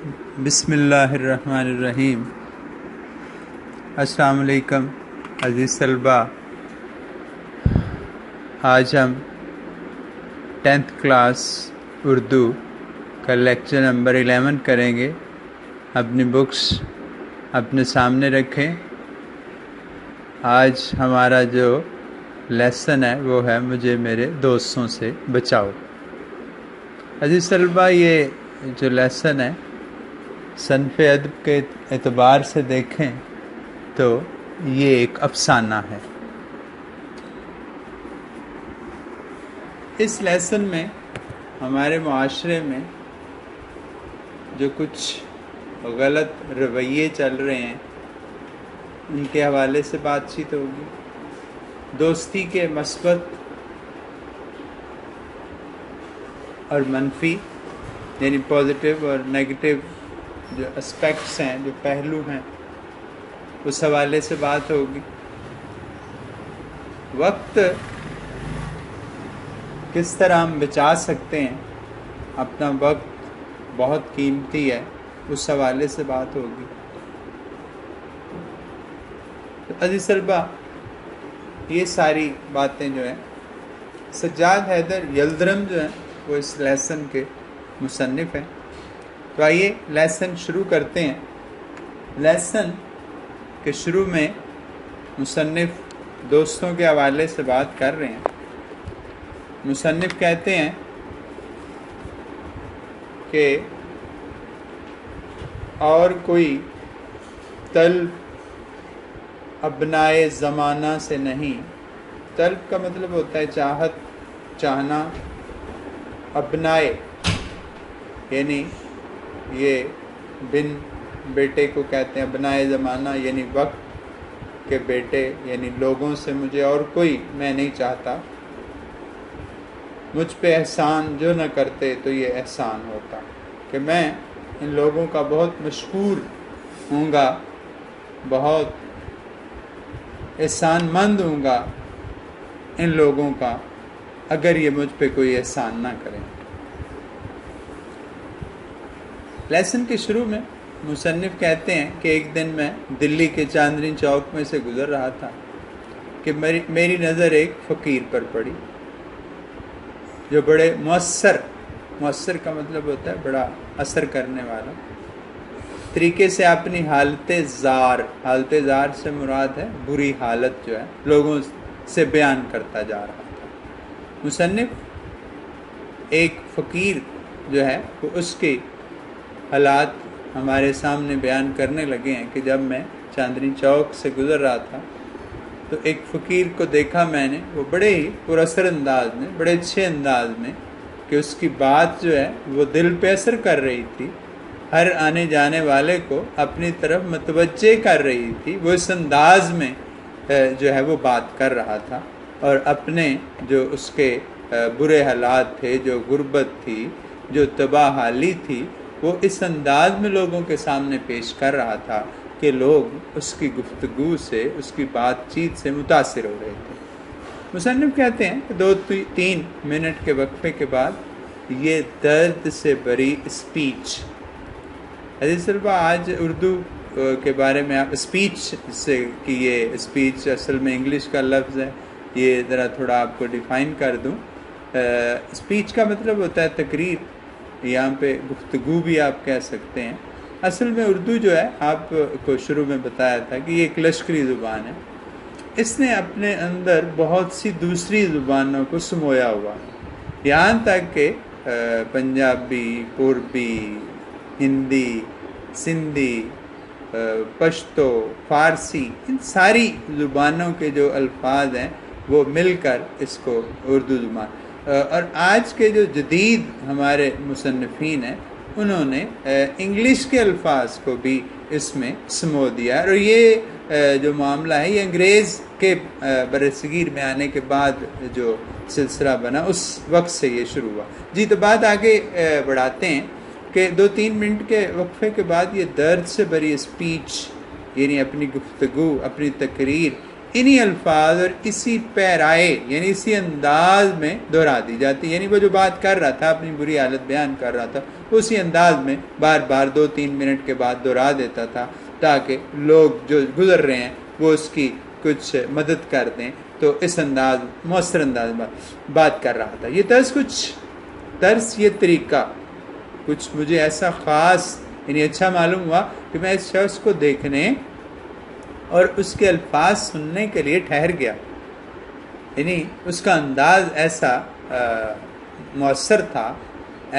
بسم اللہ الرحمن الرحیم۔ السلام علیکم عزیز طلبہ، آج ہم 10th کلاس اردو کا لیکچر نمبر 11 کریں گے۔ اپنی بکس اپنے سامنے رکھیں۔ آج ہمارا جو لیسن ہے وہ ہے مجھے میرے دوستوں سے بچاؤ۔ عزیز طلبہ، یہ جو لیسن ہے صنف ادب کے اعتبار سے دیکھیں تو یہ ایک افسانہ ہے۔ اس لیسن میں ہمارے معاشرے میں جو کچھ غلط رویے چل رہے ہیں ان کے حوالے سے بات چیت ہوگی۔ دوستی کے مثبت اور منفی یعنی پازیٹیو اور نیگیٹو جو اسپیکٹس ہیں، جو پہلو ہیں، اس حوالے سے بات ہوگی۔ وقت کس طرح ہم بچا سکتے ہیں، اپنا وقت بہت قیمتی ہے، اس حوالے سے بات ہوگی۔ عزیز طلبہ، یہ ساری باتیں جو ہیں سجاد حیدر یلدرم جو ہیں وہ اس لیسن کے مصنف ہیں۔ تو آئیے لیسن شروع کرتے ہیں۔ لیسن کے شروع میں مصنف دوستوں کے حوالے سے بات کر رہے ہیں۔ مصنف کہتے ہیں کہ اور کوئی طلب ابنائے زمانہ سے نہیں۔ طلب کا مطلب ہوتا ہے چاہت، چاہنا۔ ابنائے یعنی یہ بن بیٹے کو کہتے ہیں۔ ابنائے زمانہ یعنی وقت کے بیٹے، یعنی لوگوں سے مجھے اور کوئی میں نہیں چاہتا۔ مجھ پہ احسان جو نہ کرتے تو یہ احسان ہوتا کہ میں ان لوگوں کا بہت مشکور ہوں گا، بہت احسان مند ہوں گا ان لوگوں کا اگر یہ مجھ پہ کوئی احسان نہ کریں۔ لیسن کے شروع میں مصنف کہتے ہیں کہ ایک دن میں دلی کے چاندنی چوک میں سے گزر رہا تھا کہ میری نظر ایک فقیر پر پڑی جو بڑے مؤثر کا مطلب ہوتا ہے بڑا اثر کرنے والا طریقے سے اپنی حالت زار سے مراد ہے بری حالت جو ہے لوگوں سے بیان کرتا جا رہا تھا۔ مصنف ایک فقیر جو ہے وہ اس کے حالات ہمارے سامنے بیان کرنے لگے ہیں کہ جب میں چاندنی چوک سے گزر رہا تھا تو ایک فقیر کو دیکھا میں نے، وہ بڑے ہی پر اثر انداز میں، بڑے اچھے انداز میں کہ اس کی بات جو ہے وہ دل پہ اثر کر رہی تھی، ہر آنے جانے والے کو اپنی طرف متوجہ کر رہی تھی۔ وہ اس انداز میں جو ہے وہ بات کر رہا تھا اور اپنے جو اس کے برے حالات تھے، جو غربت تھی، جو تباہ حالی تھی، وہ اس انداز میں لوگوں کے سامنے پیش کر رہا تھا کہ لوگ اس کی گفتگو سے، اس کی بات چیت سے متاثر ہو رہے تھے۔ مصنف کہتے ہیں کہ 2-3 منٹ کے وقفے کے بعد یہ درد سے بری اسپیچ۔ عزیز طلبہ، آج اردو کے بارے میں آپ اسپیچ سے کہ یہ اسپیچ اصل میں انگلش کا لفظ ہے، یہ ذرا تھوڑا آپ کو ڈیفائن کر دوں۔ اسپیچ کا مطلب ہوتا ہے تقریر، یہاں پہ گفتگو بھی آپ کہہ سکتے ہیں۔ اصل میں اردو جو ہے آپ کو شروع میں بتایا تھا کہ یہ ایک لشکری زبان ہے۔ اس نے اپنے اندر بہت سی دوسری زبانوں کو سمویا ہوا ہے، یہاں تک کہ پنجابی، پوربی، ہندی، سندھی، پشتو، فارسی، ان ساری زبانوں کے جو الفاظ ہیں وہ مل کر اس کو اردو زبان، اور آج کے جو جدید ہمارے مصنفین ہیں انہوں نے انگلش کے الفاظ کو بھی اس میں سمو دیا، اور یہ جو معاملہ ہے یہ انگریز کے برصغیر میں آنے کے بعد جو سلسلہ بنا اس وقت سے یہ شروع ہوا۔ جی، تو بات آگے بڑھاتے ہیں کہ 2-3 منٹ کے وقفے کے بعد یہ درد سے بری اسپیچ یعنی اپنی گفتگو، اپنی تقریر انہی الفاظ اور اسی پیرائے یعنی اسی انداز میں دہرا دی جاتی. یعنی وہ جو بات کر رہا تھا، اپنی بری حالت بیان کر رہا تھا، اسی انداز میں بار بار 2-3 منٹ کے بعد دہرا دیتا تھا تاکہ لوگ جو گزر رہے ہیں وہ اس کی کچھ مدد کر دیں. تو اس انداز مؤثر انداز میں بات کر رہا تھا. یہ طرز یہ طریقہ کچھ مجھے ایسا خاص یعنی اچھا معلوم ہوا کہ میں اس شخص کو دیکھنے اور اس کے الفاظ سننے کے لیے ٹھہر گیا. یعنی اس کا انداز ایسا مؤثر تھا،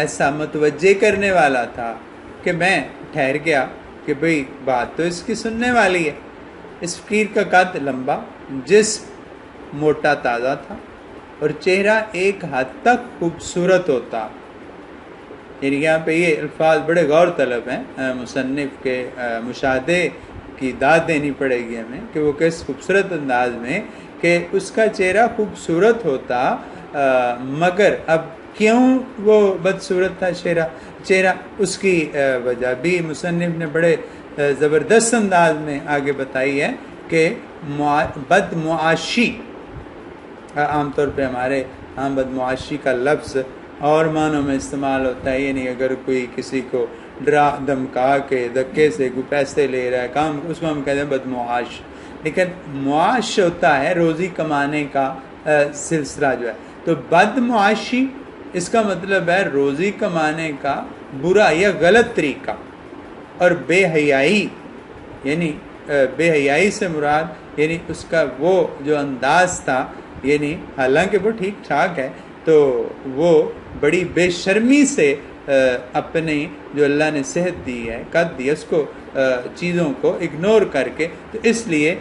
ایسا متوجہ کرنے والا تھا کہ میں ٹھہر گیا کہ بھئی بات تو اس کی سننے والی ہے. اس فقیر کا قد لمبا، جسم موٹا تازہ تھا اور چہرہ ایک حد تک خوبصورت ہوتا. یعنی یہاں پہ یہ الفاظ بڑے غور طلب ہیں، مصنف کے مشاہدے کی داد دینی پڑے گی ہمیں کہ وہ کس خوبصورت انداز میں کہ اس کا چہرہ خوبصورت ہوتا، مگر اب کیوں وہ بدصورت تھا چہرہ اس کی وجہ بھی مصنف نے بڑے زبردست انداز میں آگے بتائی ہے کہ بد معاشی، عام طور پہ ہمارے عام بد معاشی کا لفظ اور معنوں میں استعمال ہوتا ہے. یعنی اگر کوئی کسی کو ڈرا دھمکا کے دھکے سے کوئی پیسے لے رہا ہے کام، اس کو ہم کہتے ہیں بد معاش. لیکن معاش ہوتا ہے روزی کمانے کا سلسلہ جو ہے. تو بد معاشی اس کا مطلب ہے روزی کمانے کا برا یا غلط طریقہ. اور بے حیائی، یعنی بے حیائی سے مراد یعنی اس کا وہ جو انداز تھا، یعنی حالانکہ وہ ٹھیک ٹھاک ہے تو وہ بڑی بے شرمی سے اپنی جو اللہ نے صحت دی ہے، قد دی، اس کو چیزوں کو اگنور کر کے، تو اس لیے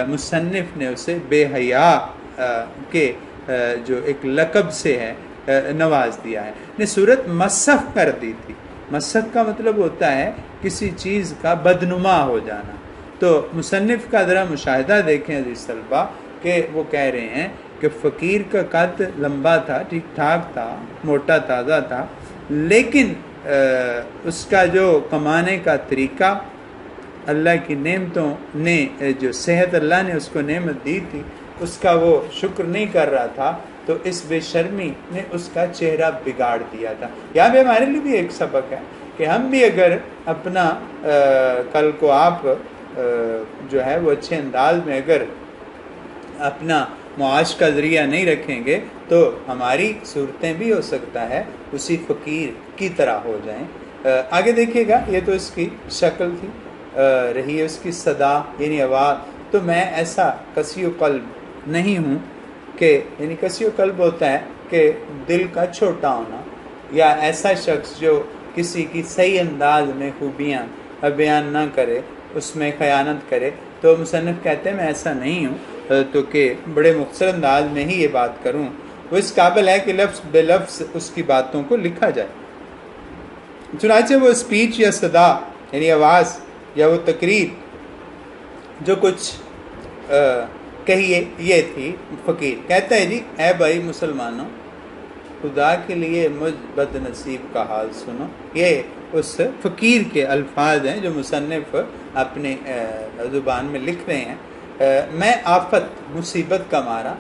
مصنف نے اسے بے حیا کے جو ایک لقب سے ہے نواز دیا ہے. نے صورت مسخ کر دی تھی. مسخ کا مطلب ہوتا ہے کسی چیز کا بدنما ہو جانا. تو مصنف کا ذرا مشاہدہ دیکھیں عزیز طلبہ کہ وہ کہہ رہے ہیں کہ فقیر کا قد لمبا تھا، ٹھیک ٹھاک تھا، موٹا تازہ تھا، لیکن اس کا جو کمانے کا طریقہ، اللہ کی نعمتوں نے جو صحت اللہ نے اس کو نعمت دی تھی اس کا وہ شکر نہیں کر رہا تھا. تو اس بے شرمی نے اس کا چہرہ بگاڑ دیا تھا. یہاں پہ ہمارے لیے بھی ایک سبق ہے کہ ہم بھی اگر اپنا کل کو آپ جو ہے وہ اچھے انداز میں اگر اپنا معاش کا ذریعہ نہیں رکھیں گے تو ہماری صورتیں بھی ہو سکتا ہے اسی فقیر کی طرح ہو جائیں. آگے دیکھیے گا، یہ تو اس کی شکل تھی، رہی اس کی صدا یعنی آواز. تو میں ایسا کسی و قلب نہیں ہوں کہ یعنی کسی و قلب ہوتا ہے کہ دل کا چھوٹا ہونا، یا ایسا شخص جو کسی کی صحیح انداز میں خوبیاں بیان نہ کرے، اس میں خیانت کرے. تو مصنف کہتے ہیں میں ایسا نہیں ہوں، تو کہ بڑے مختصر انداز میں ہی یہ بات کروں. وہ اس قابل ہے کہ لفظ بے لفظ اس کی باتوں کو لکھا جائے. چنانچہ وہ اسپیچ یا صدا یعنی آواز یا وہ تقریر جو کچھ کہیے یہ تھی. فقیر کہتا ہے جی اے بھائی مسلمانوں، خدا کے لیے مجھ بد نصیب کا حال سنو. یہ اس فقیر کے الفاظ ہیں جو مصنف اپنے زبان میں لکھ رہے ہیں. میں آفت مصیبت کا مارا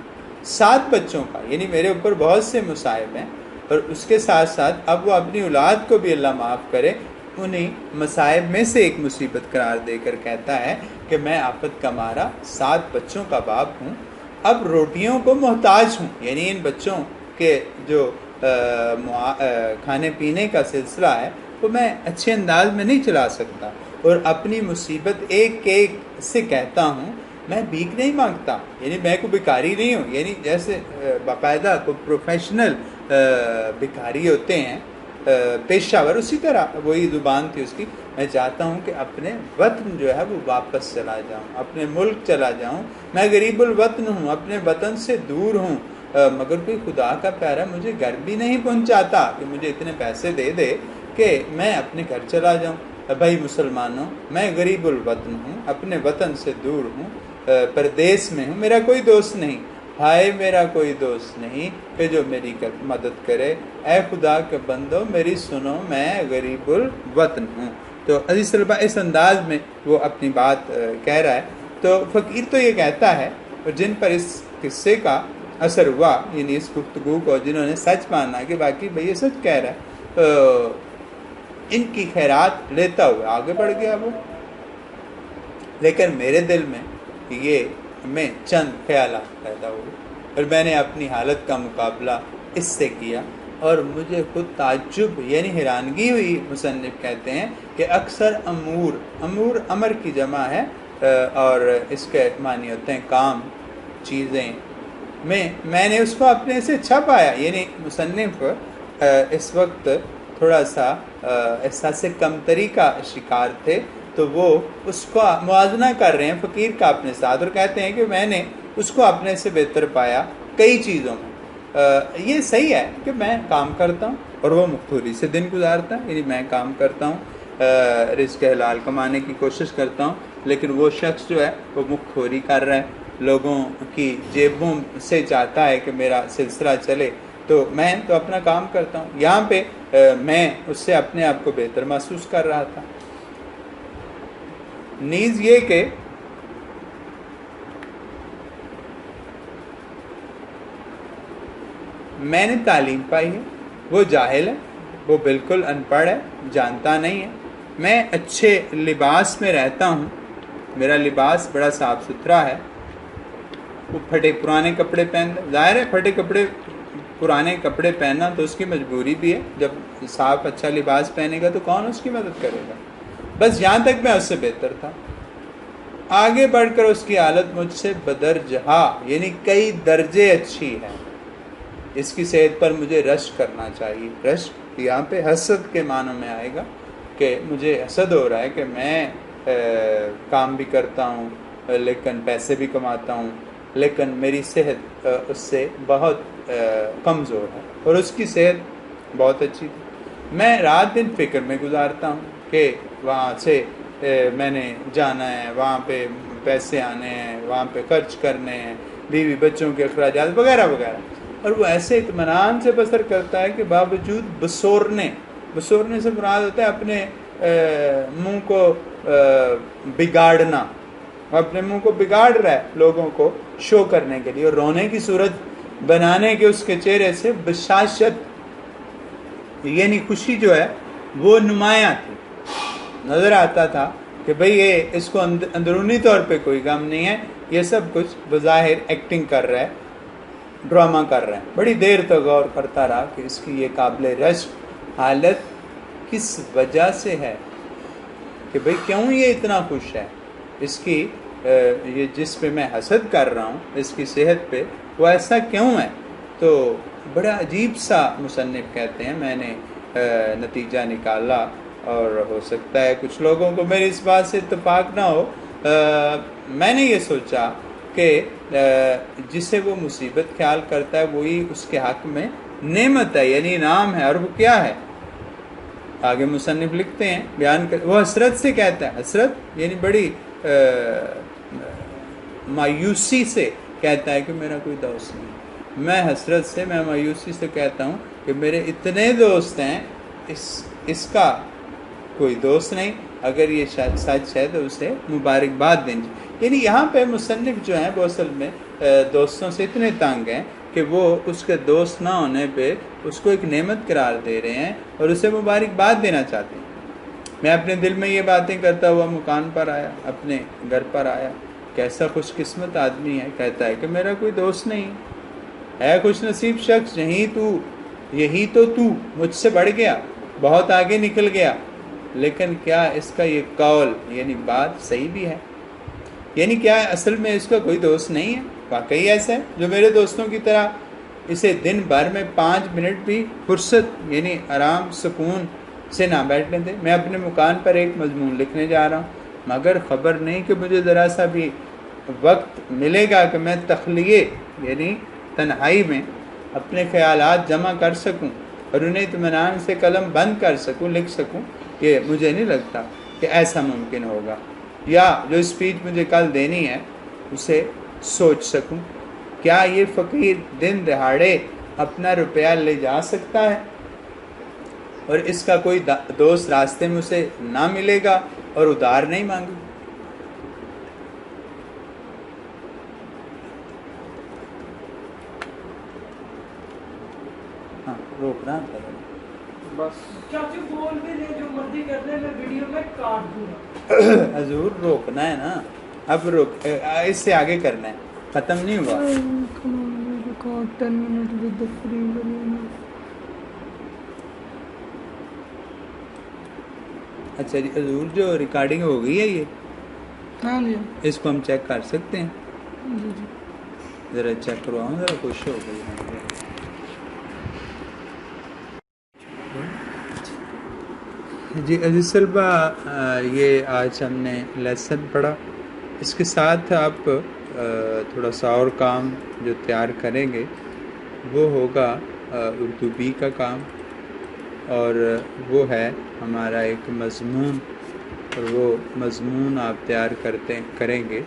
7 بچوں کا، یعنی میرے اوپر بہت سے مصائب ہیں، اور اس کے ساتھ ساتھ اب وہ اپنی اولاد کو بھی اللہ معاف کرے، انہیں مصائب میں سے ایک مصیبت قرار دے کر کہتا ہے کہ میں آفت کا مارا 7 بچوں کا باپ ہوں، اب روٹیوں کو محتاج ہوں. یعنی ان بچوں کے جو کھانے پینے کا سلسلہ ہے وہ میں اچھے انداز میں نہیں چلا سکتا، اور اپنی مصیبت ایک ایک سے کہتا ہوں. میں بھیک نہیں مانگتا، یعنی میں کوئی بھکاری نہیں ہوں. یعنی جیسے باقاعدہ کوئی پروفیشنل بھکاری ہوتے ہیں، پیشہ ور، اسی طرح وہی زبان تھی اس کی. میں چاہتا ہوں کہ اپنے وطن جو ہے وہ واپس چلا جاؤں، اپنے ملک چلا جاؤں. میں غریب الوطن ہوں، اپنے وطن سے دور ہوں، مگر کوئی خدا کا پیارا مجھے گھر بھی نہیں پہنچاتا کہ مجھے اتنے پیسے دے دے کہ میں اپنے گھر چلا جاؤں. بھائی مسلمانوں، میں غریب الوطن ہوں، اپنے وطن سے دور ہوں، پردیس میں ہوں، میرا کوئی دوست نہیں. ہائے میرا کوئی دوست نہیں کہ جو میری مدد کرے. اے خدا کے بندو میری سنو، میں غریب الوطن ہوں. تو عزیز طلبہ اس انداز میں وہ اپنی بات کہہ رہا ہے. تو فقیر تو یہ کہتا ہے اور جن پر اس قصے کا اثر ہوا، یعنی اس گفتگو کو جنہوں نے سچ مانا کہ واقعی بھئی یہ سچ کہہ رہا ہے، ان کی خیرات لیتا ہوا آگے بڑھ گیا وہ۔ لیکن میرے دل میں میں چند خیالات پیدا ہوئے اور میں نے اپنی حالت کا مقابلہ اس سے کیا، اور مجھے خود تعجب یعنی حیرانگی ہوئی۔ مصنف کہتے ہیں کہ اکثر امور امر کی جمع ہے، اور اس کے معنی ہوتے ہیں کام، چیزیں۔ میں نے اس کو اپنے سے اچھا پایا، یعنی مصنف اس وقت تھوڑا سا احساس کمتری کا شکار تھے، تو وہ اس کو موازنہ کر رہے ہیں فقیر کا اپنے ساتھ، اور کہتے ہیں کہ میں نے اس کو اپنے سے بہتر پایا کئی چیزوں میں۔ یہ صحیح ہے کہ میں کام کرتا ہوں اور وہ مختوری سے دن گزارتا ہے، یعنی میں کام کرتا ہوں، رزق حلال کمانے کی کوشش کرتا ہوں، لیکن وہ شخص جو ہے وہ مختوری کر رہا ہے، لوگوں کی جیبوں سے چاہتا ہے کہ میرا سلسلہ چلے، تو میں تو اپنا کام کرتا ہوں۔ یہاں پہ میں اس سے اپنے آپ کو بہتر محسوس کر رہا تھا۔ نیز یہ کہ میں نے تعلیم پائی ہے، وہ جاہل ہے، وہ بالکل ان پڑھ ہے، جانتا نہیں ہے۔ میں اچھے لباس میں رہتا ہوں، میرا لباس بڑا صاف ستھرا ہے، وہ پھٹے پرانے کپڑے پہنتا، ظاہر ہے پھٹے پرانے کپڑے پہننا تو اس کی مجبوری بھی ہے، جب صاف اچھا لباس پہنے گا تو کون اس کی مدد کرے گا۔ بس یہاں تک میں اس سے بہتر تھا۔ آگے بڑھ کر اس کی حالت مجھ سے بدرجہ یعنی کئی درجے اچھی ہے۔ اس کی صحت پر مجھے رشک کرنا چاہیے۔ رشک یہاں پہ حسد کے معنوں میں آئے گا کہ مجھے حسد ہو رہا ہے کہ میں کام بھی کرتا ہوں، لیکن پیسے بھی کماتا ہوں، لیکن میری صحت اس سے بہت کمزور ہے، اور اس کی صحت بہت اچھی تھی۔ میں رات دن فکر میں گزارتا ہوں کہ وہاں سے میں نے جانا ہے، وہاں پہ پیسے آنے ہیں، وہاں پہ خرچ کرنے ہیں، بیوی بچوں کے اخراجات وغیرہ وغیرہ، اور وہ ایسے اطمینان سے بسر کرتا ہے کہ باوجود بسورنے سے مراد ہوتا ہے اپنے منہ کو بگاڑنا، اپنے منہ کو بگاڑ رہا ہے لوگوں کو شو کرنے کے لیے، اور رونے کی صورت بنانے کے اس کے چہرے سے بشاشت یعنی خوشی جو ہے وہ نمایاں تھی۔ نظر آتا تھا کہ بھئی یہ اس کو اندرونی طور پہ کوئی غم نہیں ہے، یہ سب کچھ بظاہر ایکٹنگ کر رہا ہے، ڈرامہ کر رہا ہے۔ بڑی دیر تک غور کرتا رہا کہ اس کی یہ قابل رشک حالت کس وجہ سے ہے، کہ بھئی کیوں یہ اتنا خوش ہے، اس کی یہ جس پہ میں حسد کر رہا ہوں اس کی صحت پہ، وہ ایسا کیوں ہے؟ تو بڑا عجیب سا مصنف کہتے ہیں میں نے نتیجہ نکالا، اور ہو سکتا ہے کچھ لوگوں کو میری اس بات سے اتفاق نہ ہو۔ میں نے یہ سوچا کہ جسے وہ مصیبت خیال کرتا ہے وہی اس کے حق میں نعمت ہے، یعنی انعام ہے، اور وہ کیا ہے؟ آگے مصنف لکھتے ہیں، بیان کر، وہ حسرت سے کہتا ہے، حسرت یعنی بڑی مایوسی سے کہتا ہے کہ میرا کوئی دوست نہیں۔ میں حسرت سے، میں مایوسی سے کہتا ہوں کہ میرے اتنے دوست ہیں، اس کا کوئی دوست نہیں۔ اگر یہ سچ ہے تو اسے مبارکباد دینی۔ یعنی یہاں پہ مصنف جو ہیں وہ اصل میں دوستوں سے اتنے تنگ ہیں کہ وہ اس کے دوست نہ ہونے پہ اس کو ایک نعمت قرار دے رہے ہیں اور اسے مبارکباد دینا چاہتے ہیں۔ میں اپنے دل میں یہ باتیں کرتا ہوا مکان پر آیا، اپنے گھر پر آیا، کیسا خوش قسمت آدمی ہے، کہتا ہے کہ میرا کوئی دوست نہیں ہے، خوش نصیب شخص، یہی تو تو مجھ سے بڑھ گیا، بہت آگے نکل گیا۔ لیکن کیا اس کا یہ قول یعنی بات صحیح بھی ہے؟ یعنی کیا اصل میں اس کا کوئی دوست نہیں ہے؟ واقعی ایسا ہے جو میرے دوستوں کی طرح اسے دن بھر میں 5 منٹ بھی فرصت یعنی آرام سکون سے نہ بیٹھنے دے؟ میں اپنے مکان پر ایک مضمون لکھنے جا رہا ہوں، مگر خبر نہیں کہ مجھے ذرا سا بھی وقت ملے گا کہ میں تخلیے یعنی تنہائی میں اپنے خیالات جمع کر سکوں اور انہیں اطمینان سے قلم بند کر سکوں، لکھ سکوں۔ یہ مجھے نہیں لگتا کہ ایسا ممکن ہوگا، یا جو اسپیچ مجھے کل دینی ہے اسے سوچ سکوں۔ کیا یہ فقیر دن دہاڑے اپنا روپیہ لے جا سکتا ہے اور اس کا کوئی دوست راستے میں اسے نہ ملے گا اور ادھار نہیں مانگے؟ ہاں روک رہا تھا بس چاچو بول بھی لے جو مرضی کرنے میں ویڈیو میں کاٹ دوں گا. حضور روکنا ہے نا، اب روک اس سے آگے کرنا ہے، ختم نہیں ہوا. 10 minutes with the free balloon. اچھا جی حضور جو ریکارڈنگ ہو گئی ہے یہ ہاں جی اس کو ہم چیک کر سکتے ہیں؟ جی جی. ذرا چیک کرواؤں، ذرا خوش ہو گئی. جی عزیز طلبہ، یہ آج ہم نے لیسن پڑھا. اس کے ساتھ آپ تھوڑا سا اور کام جو تیار کریں گے وہ ہوگا اردو بی کا کام، اور وہ ہے ہمارا ایک مضمون، اور وہ مضمون آپ تیار کریں گے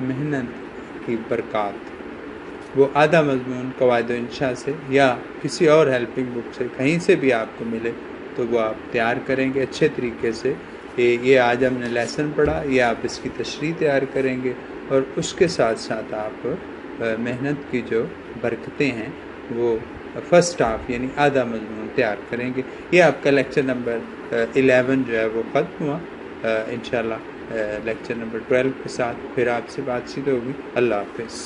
محنت کی برکات. وہ آدھا مضمون قواعد و انشاء سے یا کسی اور ہیلپنگ بک سے کہیں سے بھی آپ کو ملے تو وہ آپ تیار کریں گے اچھے طریقے سے. یہ آج ہم نے لیسن پڑھا، یہ آپ اس کی تشریح تیار کریں گے، اور اس کے ساتھ ساتھ آپ محنت کی جو برکتیں ہیں وہ فرسٹ ہاف یعنی آدھا مضمون تیار کریں گے. یہ آپ کا لیکچر نمبر 11 جو ہے وہ ختم ہوا. انشاءاللہ لیکچر نمبر 12 کے ساتھ پھر آپ سے بات چیت ہوگی. اللہ حافظ.